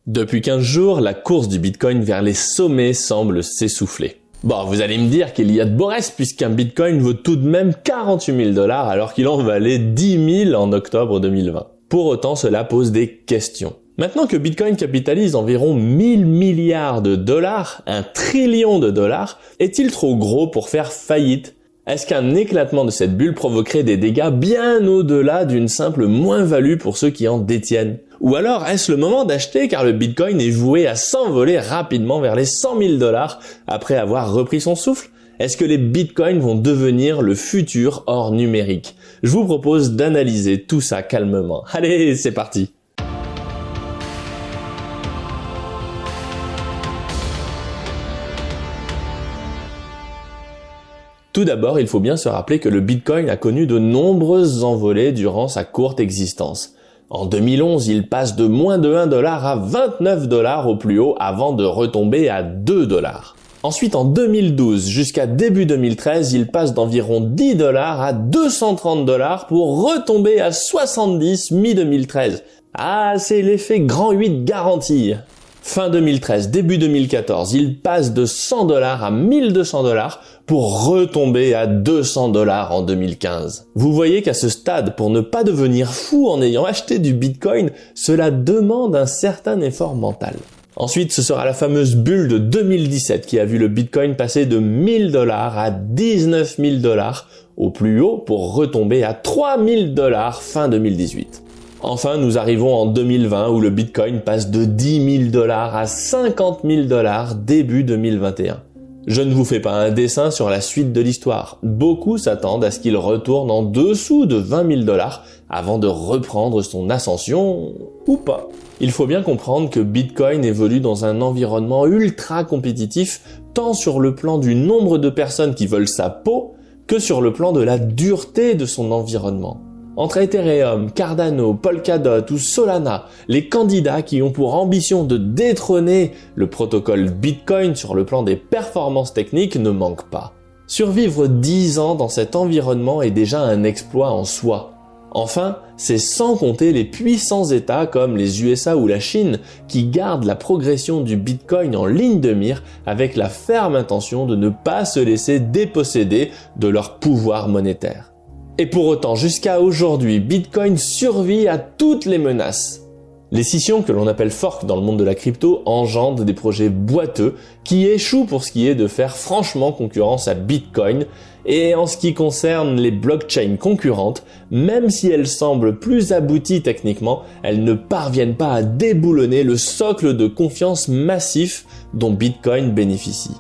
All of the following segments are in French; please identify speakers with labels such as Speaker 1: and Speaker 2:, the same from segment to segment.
Speaker 1: Depuis 15 jours, la course du Bitcoin vers les sommets semble s'essouffler. Bon, vous allez me dire qu'il y a de beaux restes puisqu'un Bitcoin vaut tout de même 48 000 $ alors qu'il en valait 10 000 en octobre 2020. Pour autant, cela pose des questions. Maintenant que Bitcoin capitalise environ 1000 milliards de dollars, 1 trillion de dollars, est-il trop gros pour faire faillite ? Est-ce qu'un éclatement de cette bulle provoquerait des dégâts bien au-delà d'une simple moins-value pour ceux qui en détiennent ? Ou alors est-ce le moment d'acheter car le Bitcoin est voué à s'envoler rapidement vers les 100 000 $ après avoir repris son souffle ? Est-ce que les Bitcoins vont devenir le futur or numérique ? Je vous propose d'analyser tout ça calmement. Allez, c'est parti ! Tout d'abord, il faut bien se rappeler que le Bitcoin a connu de nombreuses envolées durant sa courte existence. En 2011, il passe de moins de 1 $ à 29 $ au plus haut avant de retomber à 2 $. Ensuite, en 2012 jusqu'à début 2013, il passe d'environ 10 $ à 230 $ pour retomber à 70 mi-2013. Ah, c'est l'effet grand 8 garanti. Fin 2013, début 2014, il passe de 100 $ à 1200 $ pour retomber à 200 $ en 2015. Vous voyez qu'à ce stade, pour ne pas devenir fou en ayant acheté du Bitcoin, cela demande un certain effort mental. Ensuite, ce sera la fameuse bulle de 2017 qui a vu le Bitcoin passer de 1000 $ à 19 000 $ au plus haut pour retomber à 3000 $ fin 2018. Enfin, nous arrivons en 2020 où le Bitcoin passe de 10 000 $ à 50 000 $ début 2021. Je ne vous fais pas un dessin sur la suite de l'histoire. Beaucoup s'attendent à ce qu'il retourne en dessous de 20 000 $ avant de reprendre son ascension ou pas. Il faut bien comprendre que Bitcoin évolue dans un environnement ultra compétitif tant sur le plan du nombre de personnes qui veulent sa peau que sur le plan de la dureté de son environnement. Entre Ethereum, Cardano, Polkadot ou Solana, les candidats qui ont pour ambition de détrôner le protocole Bitcoin sur le plan des performances techniques ne manquent pas. Survivre 10 ans dans cet environnement est déjà un exploit en soi. Enfin, c'est sans compter les puissants États comme les USA ou la Chine qui gardent la progression du Bitcoin en ligne de mire avec la ferme intention de ne pas se laisser déposséder de leur pouvoir monétaire. Et pour autant, jusqu'à aujourd'hui, Bitcoin survit à toutes les menaces. Les scissions que l'on appelle fork dans le monde de la crypto engendrent des projets boiteux qui échouent pour ce qui est de faire franchement concurrence à Bitcoin. Et en ce qui concerne les blockchains concurrentes, même si elles semblent plus abouties techniquement, elles ne parviennent pas à déboulonner le socle de confiance massif dont Bitcoin bénéficie.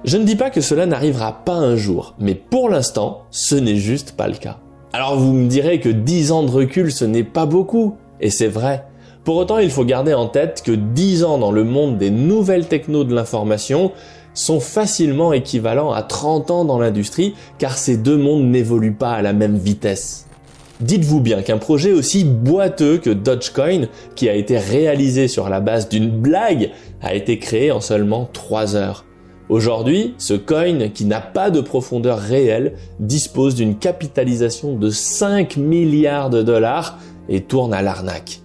Speaker 1: Je ne dis pas que cela n'arrivera pas un jour, mais pour l'instant, ce n'est juste pas le cas. Alors vous me direz que 10 ans de recul, ce n'est pas beaucoup, et c'est vrai. Pour autant, il faut garder en tête que 10 ans dans le monde des nouvelles technos de l'information sont facilement équivalents à 30 ans dans l'industrie, car ces deux mondes n'évoluent pas à la même vitesse. Dites-vous bien qu'un projet aussi boiteux que Dogecoin, qui a été réalisé sur la base d'une blague, a été créé en seulement 3 heures. Aujourd'hui, ce coin, qui n'a pas de profondeur réelle, dispose d'une capitalisation de 5 milliards de dollars et tourne à l'arnaque.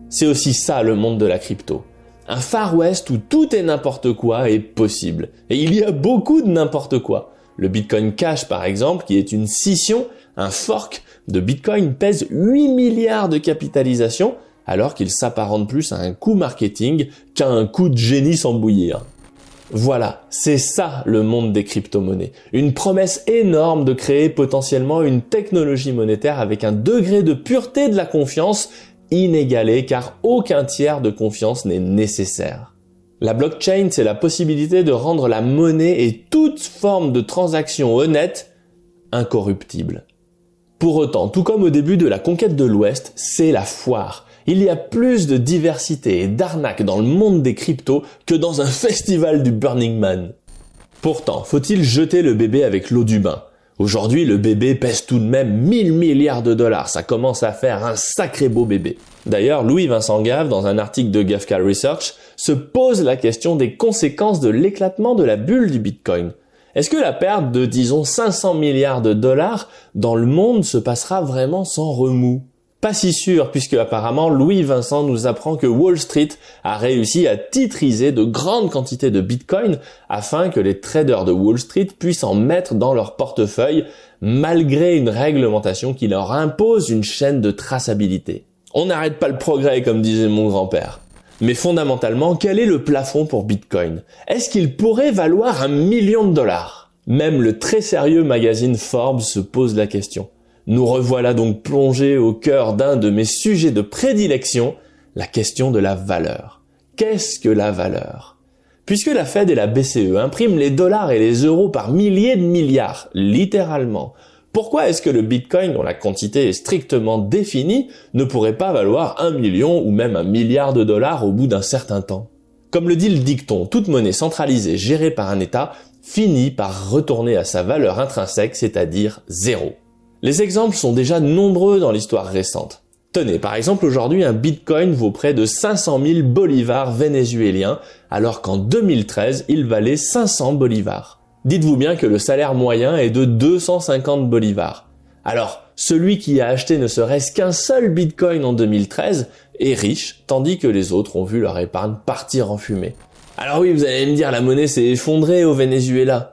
Speaker 1: C'est aussi ça le monde de la crypto. Un Far West où tout et n'importe quoi est possible. Et il y a beaucoup de n'importe quoi. Le Bitcoin Cash par exemple, qui est une scission, un fork de Bitcoin, pèse 8 milliards de capitalisation, alors qu'il s'apparente plus à un coup marketing qu'à un coup de génie sans bouillir. Voilà, c'est ça le monde des crypto-monnaies. Une promesse énorme de créer potentiellement une technologie monétaire avec un degré de pureté de la confiance inégalé car aucun tiers de confiance n'est nécessaire. La blockchain, c'est la possibilité de rendre la monnaie et toute forme de transaction honnête incorruptible. Pour autant, tout comme au début de la conquête de l'Ouest, c'est la foire. Il y a plus de diversité et d'arnaques dans le monde des cryptos que dans un festival du Burning Man. Pourtant, faut-il jeter le bébé avec l'eau du bain ? Aujourd'hui, le bébé pèse tout de même 1000 milliards de dollars. Ça commence à faire un sacré beau bébé. D'ailleurs, Louis-Vincent Gave, dans un article de Gavekal Research, se pose la question des conséquences de l'éclatement de la bulle du Bitcoin. Est-ce que la perte de, disons, 500 milliards de dollars dans le monde se passera vraiment sans remous ? Pas si sûr, puisque apparemment Louis Vincent nous apprend que Wall Street a réussi à titriser de grandes quantités de Bitcoin afin que les traders de Wall Street puissent en mettre dans leur portefeuille malgré une réglementation qui leur impose une chaîne de traçabilité. On n'arrête pas le progrès, comme disait mon grand-père. Mais fondamentalement, quel est le plafond pour Bitcoin? Est-ce qu'il pourrait valoir $1 million? Même le très sérieux magazine Forbes se pose la question. Nous revoilà donc plongés au cœur d'un de mes sujets de prédilection, la question de la valeur. Qu'est-ce que la valeur? Puisque la Fed et la BCE impriment les dollars et les euros par milliers de milliards, littéralement, pourquoi est-ce que le Bitcoin, dont la quantité est strictement définie, ne pourrait pas valoir 1 million ou même $1 milliard au bout d'un certain temps? Comme le dit le dicton, toute monnaie centralisée gérée par un État finit par retourner à sa valeur intrinsèque, c'est-à-dire zéro. Les exemples sont déjà nombreux dans l'histoire récente. Tenez, par exemple, aujourd'hui, un Bitcoin vaut près de 500 000 bolivars vénézuéliens, alors qu'en 2013, il valait 500 bolivars. Dites-vous bien que le salaire moyen est de 250 bolivars. Alors, celui qui a acheté ne serait-ce qu'un seul Bitcoin en 2013 est riche, tandis que les autres ont vu leur épargne partir en fumée. Alors oui, vous allez me dire, la monnaie s'est effondrée au Venezuela.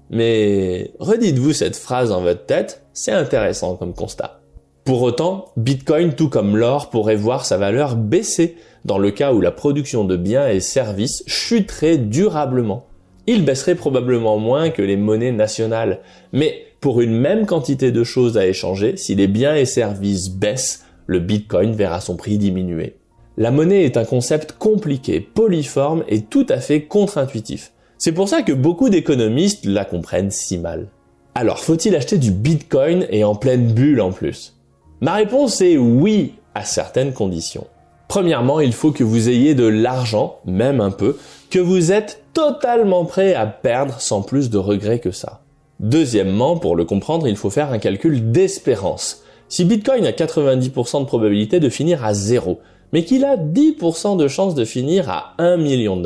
Speaker 1: Mais redites-vous cette phrase dans votre tête, c'est intéressant comme constat. Pour autant, Bitcoin, tout comme l'or, pourrait voir sa valeur baisser dans le cas où la production de biens et services chuterait durablement. Il baisserait probablement moins que les monnaies nationales, mais pour une même quantité de choses à échanger, si les biens et services baissent, le Bitcoin verra son prix diminuer. La monnaie est un concept compliqué, polyforme et tout à fait contre-intuitif. C'est pour ça que beaucoup d'économistes la comprennent si mal. Alors, faut-il acheter du Bitcoin et en pleine bulle en plus? Ma réponse est oui, à certaines conditions. Premièrement, il faut que vous ayez de l'argent, même un peu, que vous êtes totalement prêt à perdre sans plus de regrets que ça. Deuxièmement, pour le comprendre, il faut faire un calcul d'espérance. Si Bitcoin a 90% de probabilité de finir à zéro, mais qu'il a 10% de chance de finir à $1 million,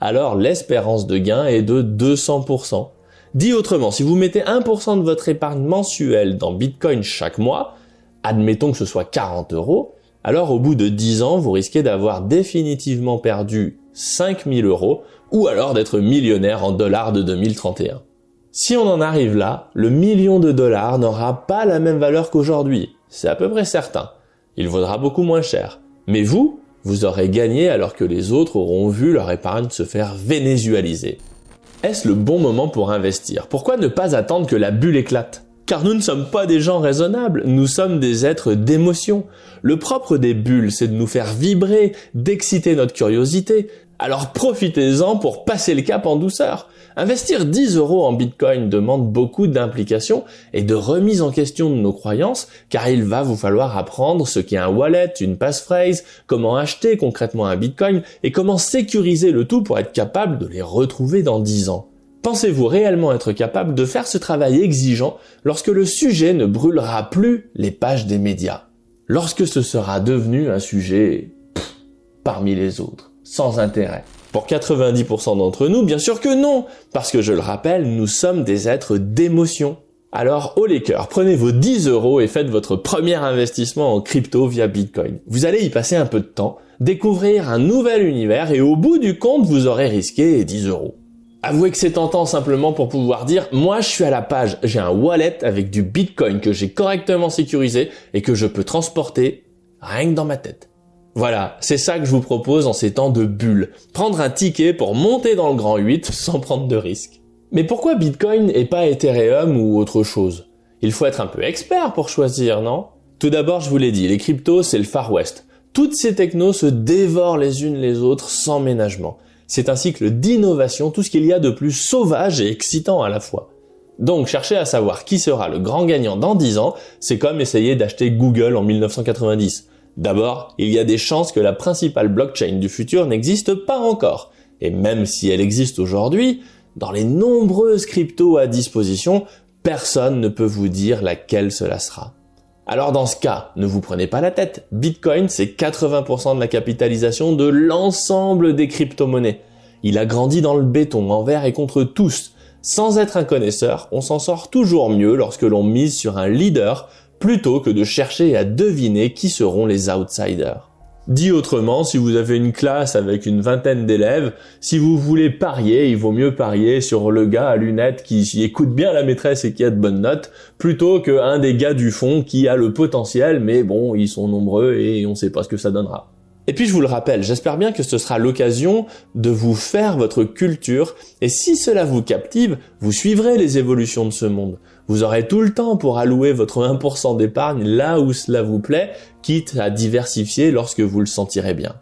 Speaker 1: alors l'espérance de gain est de 200%. Dit autrement, si vous mettez 1% de votre épargne mensuelle dans Bitcoin chaque mois, admettons que ce soit 40 €, alors au bout de 10 ans, vous risquez d'avoir définitivement perdu 5 000 € ou alors d'être millionnaire en dollars de 2031. Si on en arrive là, le $1 million n'aura pas la même valeur qu'aujourd'hui, c'est à peu près certain. Il vaudra beaucoup moins cher. Mais vous aurez gagné alors que les autres auront vu leur épargne se faire vénézualiser. Est-ce le bon moment pour investir? Pourquoi ne pas attendre que la bulle éclate? Car nous ne sommes pas des gens raisonnables, nous sommes des êtres d'émotion. Le propre des bulles, c'est de nous faire vibrer, d'exciter notre curiosité. Alors profitez-en pour passer le cap en douceur. Investir 10 € en Bitcoin demande beaucoup d'implication et de remise en question de nos croyances, car il va vous falloir apprendre ce qu'est un wallet, une passphrase, comment acheter concrètement un Bitcoin et comment sécuriser le tout pour être capable de les retrouver dans 10 ans. Pensez-vous réellement être capable de faire ce travail exigeant lorsque le sujet ne brûlera plus les pages des médias? Lorsque ce sera devenu un sujet parmi les autres, sans intérêt? Pour 90% d'entre nous, bien sûr que non, parce que je le rappelle, nous sommes des êtres d'émotion. Alors, haut les cœurs, prenez vos 10 € et faites votre premier investissement en crypto via Bitcoin. Vous allez y passer un peu de temps, découvrir un nouvel univers et au bout du compte, vous aurez risqué 10 €. Avouez que c'est tentant simplement pour pouvoir dire « Moi, je suis à la page, j'ai un wallet avec du Bitcoin que j'ai correctement sécurisé et que je peux transporter rien que dans ma tête. » Voilà, c'est ça que je vous propose en ces temps de bulle. Prendre un ticket pour monter dans le grand 8 sans prendre de risques. Mais pourquoi Bitcoin et pas Ethereum ou autre chose? Il faut être un peu expert pour choisir, non? Tout d'abord, je vous l'ai dit, les cryptos, c'est le Far West. Toutes ces technos se dévorent les unes les autres sans ménagement. C'est un cycle d'innovation, tout ce qu'il y a de plus sauvage et excitant à la fois. Donc, chercher à savoir qui sera le grand gagnant dans 10 ans, c'est comme essayer d'acheter Google en 1990. D'abord, il y a des chances que la principale blockchain du futur n'existe pas encore. Et même si elle existe aujourd'hui, dans les nombreuses cryptos à disposition, personne ne peut vous dire laquelle cela sera. Alors dans ce cas, ne vous prenez pas la tête. Bitcoin, c'est 80% de la capitalisation de l'ensemble des crypto-monnaies. Il a grandi dans le béton, envers et contre tous. Sans être un connaisseur, on s'en sort toujours mieux lorsque l'on mise sur un leader plutôt que de chercher à deviner qui seront les outsiders. Dit autrement, si vous avez une classe avec une vingtaine d'élèves, si vous voulez parier, il vaut mieux parier sur le gars à lunettes qui écoute bien la maîtresse et qui a de bonnes notes, plutôt qu'un des gars du fond qui a le potentiel, mais bon, ils sont nombreux et on sait pas ce que ça donnera. Et puis je vous le rappelle, j'espère bien que ce sera l'occasion de vous faire votre culture, et si cela vous captive, vous suivrez les évolutions de ce monde. Vous aurez tout le temps pour allouer votre 1% d'épargne là où cela vous plaît, quitte à diversifier lorsque vous le sentirez bien.